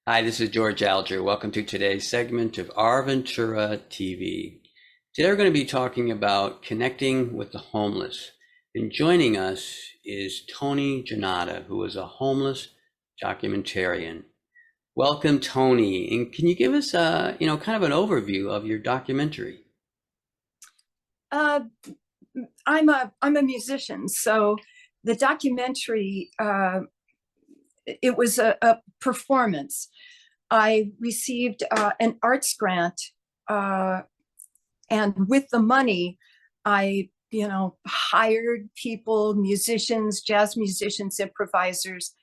Hi, this is George Alger. Welcome to today's segment of Our Ventura TV. Today we're going to be talking about connecting with the homeless. And joining us is Toni Jannotta, who is a homeless documentarian. Welcome, Toni. And can you give us kind of an overview of your documentary? Uh, I'm a musician, so the documentary it was a performance. I received an arts grant, uh, and with the money, I hired people, musicians, jazz musicians, improvisers.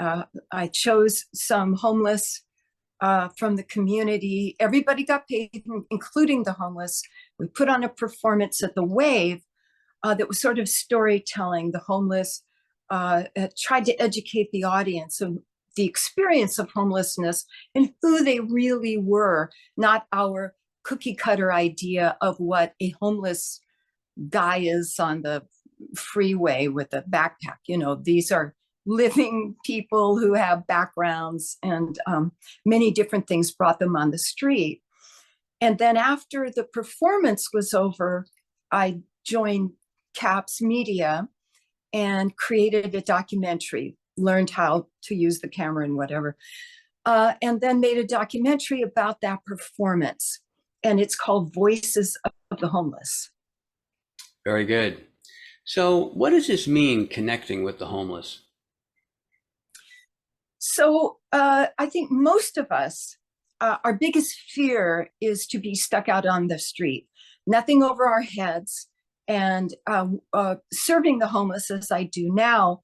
I chose some homeless from the community. Everybody got paid, including the homeless. We put on a performance at the Wave that was sort of storytelling. The homeless tried to educate the audience of the experience of homelessness and who they really were, not our cookie cutter idea of what a homeless guy is on the freeway with a backpack. These are living people who have backgrounds and many different things brought them on the street. And then after the performance was over, I joined CAPS Media and created a documentary, learned how to use the camera and whatever, and then made a documentary about that performance. And it's called Voices of the Homeless. Very good. So what does this mean, connecting with the homeless? So I think most of us, our biggest fear is to be stuck out on the street, nothing over our heads. And serving the homeless as I do now,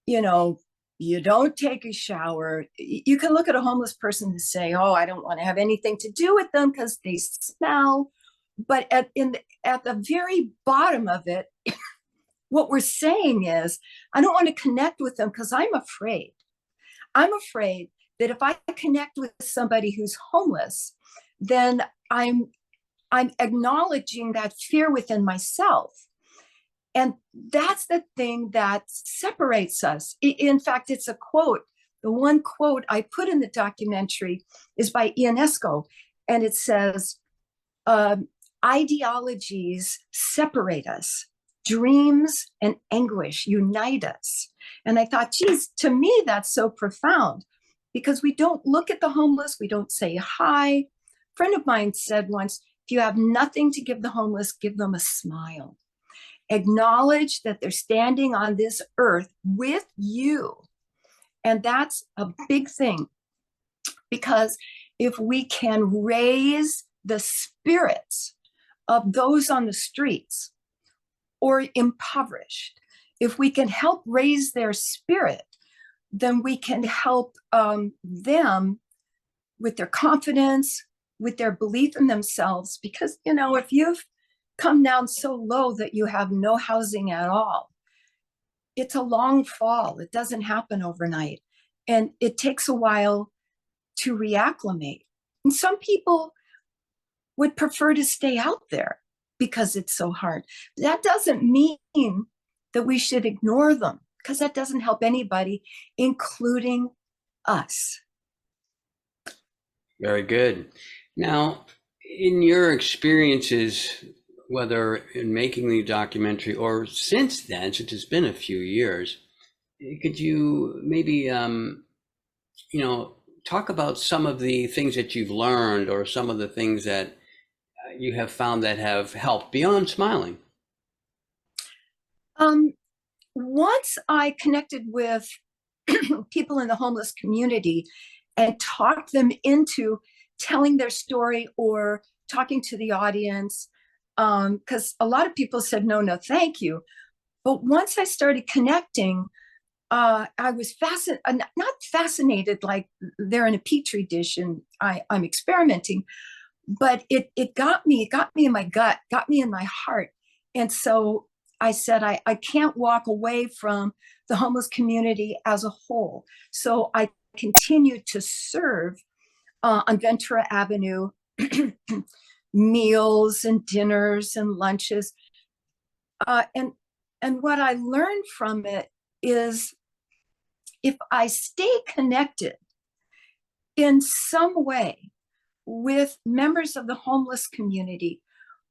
you don't take a shower. You can look at a homeless person and say, oh, I don't want to have anything to do with them because they smell. But at the very bottom of it, what we're saying is, I don't want to connect with them because I'm afraid. I'm afraid that if I connect with somebody who's homeless, then I'm acknowledging that fear within myself. And that's the thing that separates us. In fact, it's a quote. The one quote I put in the documentary is by Ionesco, and it says, ideologies separate us. Dreams and anguish unite us. And I thought, geez, to me, that's so profound because we don't look at the homeless. We don't say hi. A friend of mine said once, if you have nothing to give the homeless, give them a smile. Acknowledge that they're standing on this earth with you. And that's a big thing because if we can raise the spirits of those on the streets or impoverished, if we can help raise their spirit, then we can help them with their confidence, with their belief in themselves. Because, if you've come down so low that you have no housing at all, it's a long fall. It doesn't happen overnight. And it takes a while to reacclimate. And some people would prefer to stay out there because it's so hard. That doesn't mean that we should ignore them because that doesn't help anybody, including us. Very good. Now, in your experiences, whether in making the documentary or since then, since it's been a few years, could you maybe, talk about some of the things that you've learned or some of the things that you have found that have helped beyond smiling? Once I connected with people in the homeless community and talked them into telling their story or talking to the audience, because a lot of people said, no, no, thank you. But once I started connecting, I was not fascinated like they're in a petri dish and I'm experimenting, but it got me in my gut, got me in my heart. And so I said, I can't walk away from the homeless community as a whole. So I continued to serve on Ventura Avenue, meals and dinners and lunches. And what I learned from it is if I stay connected, in some way with members of the homeless community,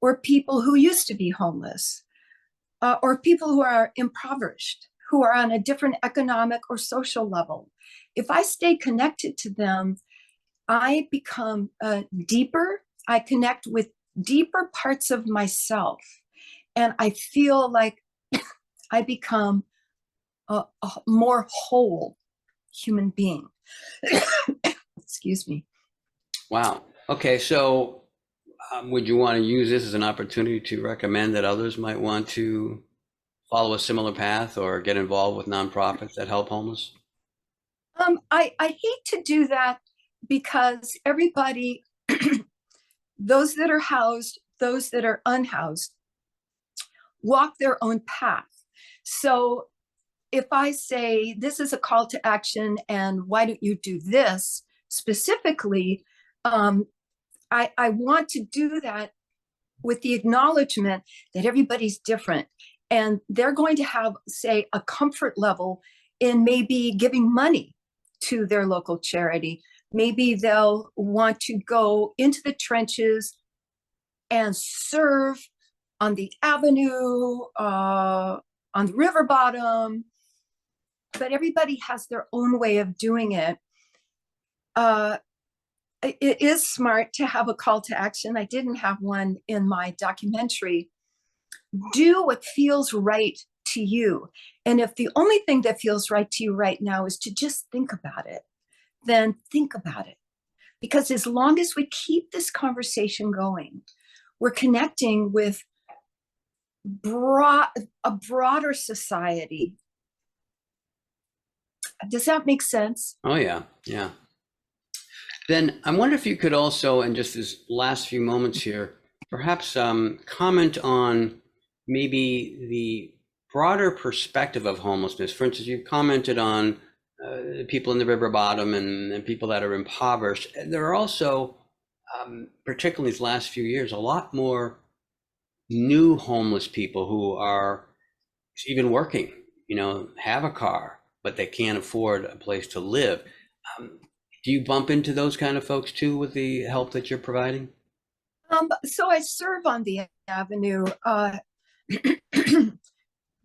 or people who used to be homeless, or people who are impoverished, who are on a different economic or social level. If I stay connected to them, I become deeper. I connect with deeper parts of myself. And I feel like I become a more whole human being. Excuse me. Wow. Okay. So would you want to use this as an opportunity to recommend that others might want to follow a similar path or get involved with nonprofits that help homeless? I hate to do that because everybody, those that are housed, those that are unhoused, walk their own path. So if I say this is a call to action and why don't you do this specifically, I want to do that with the acknowledgement that everybody's different and they're going to have, say, a comfort level in maybe giving money to their local charity. Maybe they'll want to go into the trenches and serve on the avenue, on the river bottom, but everybody has their own way of doing it. It is smart to have a call to action. I didn't have one in my documentary. Do what feels right to you. And if the only thing that feels right to you right now is to just think about it, then think about it. Because as long as we keep this conversation going, we're connecting with a broader society. Does that make sense? Oh, yeah. Yeah. Then I wonder if you could also, in just this last few moments here, perhaps comment on maybe the broader perspective of homelessness. For instance, you've commented on people in the river bottom and people that are impoverished. There are also, particularly these last few years, a lot more new homeless people who are even working, have a car, but they can't afford a place to live. Do you bump into those kind of folks too with the help that you're providing? So I serve on the avenue.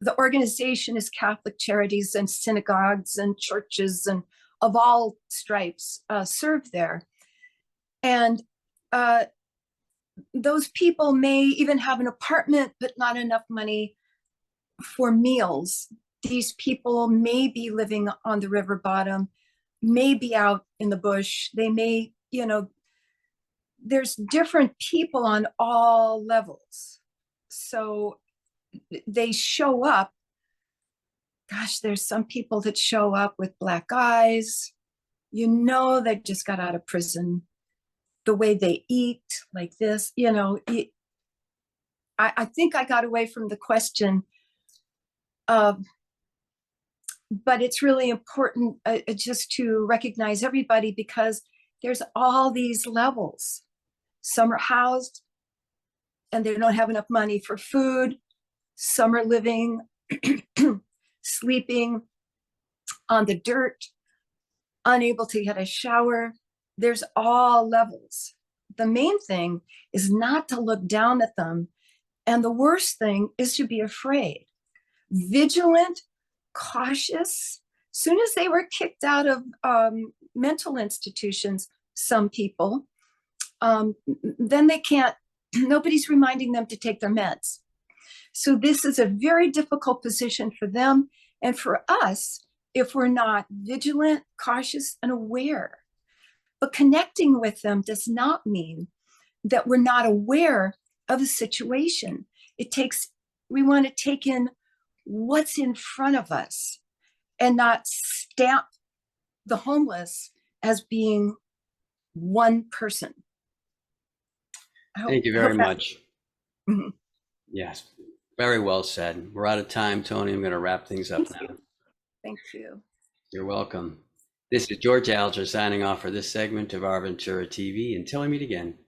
The organization is Catholic Charities and synagogues and churches and of all stripes serve there. And those people may even have an apartment, but not enough money for meals. These people may be living on the river bottom, may be out in the bush. They may, there's different people on all levels. So they show up. Gosh, there's some people that show up with black eyes. They just got out of prison. The way they eat, like this, I think I got away from the question. But it's really important just to recognize everybody because there's all these levels. Some are housed and they don't have enough money for food. Some are living, sleeping on the dirt, unable to get a shower. There's all levels. The main thing is not to look down at them. And the worst thing is to be afraid. Vigilant, cautious. Soon as they were kicked out of mental institutions, some people, then they can't, nobody's reminding them to take their meds. So this is a very difficult position for them and for us if we're not vigilant, cautious, and aware. But connecting with them does not mean that we're not aware of the situation. We want to take in what's in front of us and not stamp the homeless as being one person. Thank you very much. Mhm. Yes, very well said. We're out of time, Toni. I'm going to wrap things up now. Thank you. You're welcome. This is George Alger signing off for this segment of Our Ventura TV. Until we meet again.